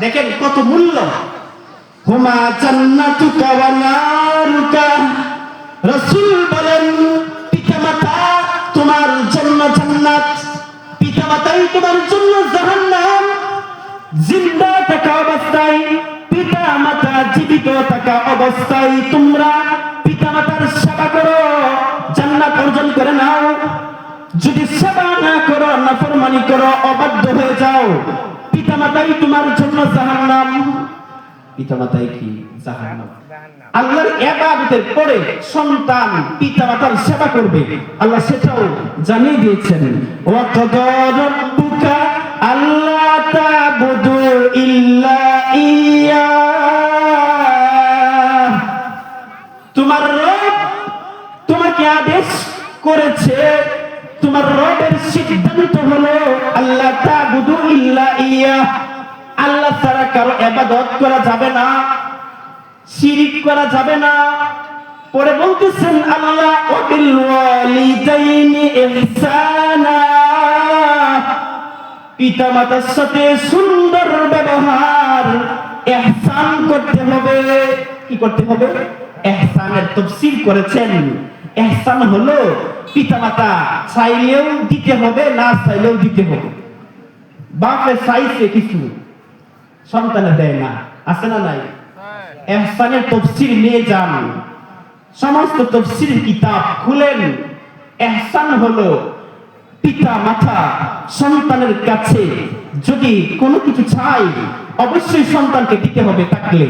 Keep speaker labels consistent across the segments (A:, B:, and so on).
A: দেখেন কত মূল্য। হুমা জান্নাতুকা ওয়া নারুকা, রাসূল বলেন পিতামাতা তোমার জন্য জান্নাত, পিতামাতাই তোমার জন্য জাহান্নাম। জিন্দা থাকা অবস্থায়, পিতামাতা জীবিত থাকা অবস্থায় তোমরা পিতামাতার সেবা করো, জান্নাত অর্জন করে নাও। যদি সেবা না করো, নাফরমানি করো, অবাধ্য হয়ে যাও, পিতামাতাই তোমার জন্য জাহান্নাম। পিতামাতাই কি? জাহান্নাম। আল্লাহর ইবাদতের পরে সন্তান পিতামাতার সেবা করবে, আল্লাহ সেটাও জানিয়ে দিয়েছেন। ওয়া কাদা রাব্বুকা আল্লা তা'বুদু ইল্লা ইয়্যা, তোমার রব তোমাকে আদেশ করেছে, তোমার রবের সিদ্ধান্ত হলো আল্লাহ তা'বুদু ইল্লা ইয়্যা, আল্লাহ ছাড়া কারো ইবাদত করা যাবে না, শিরিক করা যাবে না। পরে বলতেছেন আল্লাহ ওয়াবিল ওয়ালিদাইনি ইহসানা, পিতামাতার সাথে সুন্দর ব্যবহার, ইহসান করতে হবে। কি করতে হবে? ইহসানের তাফসীর করেছেন, ইহসান হলো পিতামাতা চাইলেও দিতে হবে, না চাইলেও দিতে হবে। বাপে চাইছে কিছু, সন্তানে দেয় না, আছে না নাই? ইহসানের তাফসীর নিয়ে যান, সমস্ত তাফসীরের কিতাব খুলেন। ইহসান হলো পিতা মাতা সন্তানের কাছে যদি কোনো কিছু চাই, অবশ্যই সন্তানকে দিতে হবে, থাকলে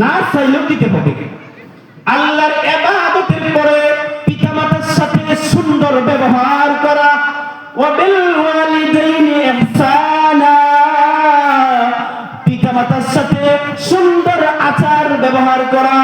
A: না চাইলেও দিতে হবে। আল্লাহর ইবাদতের পরে পিতামাতার সাথে সুন্দর ব্যবহার করা, ওয়াবিল ওয়ালিদাইনি ইহসানা, পিতামাতার সাথে সুন্দর আচার ব্যবহার করা।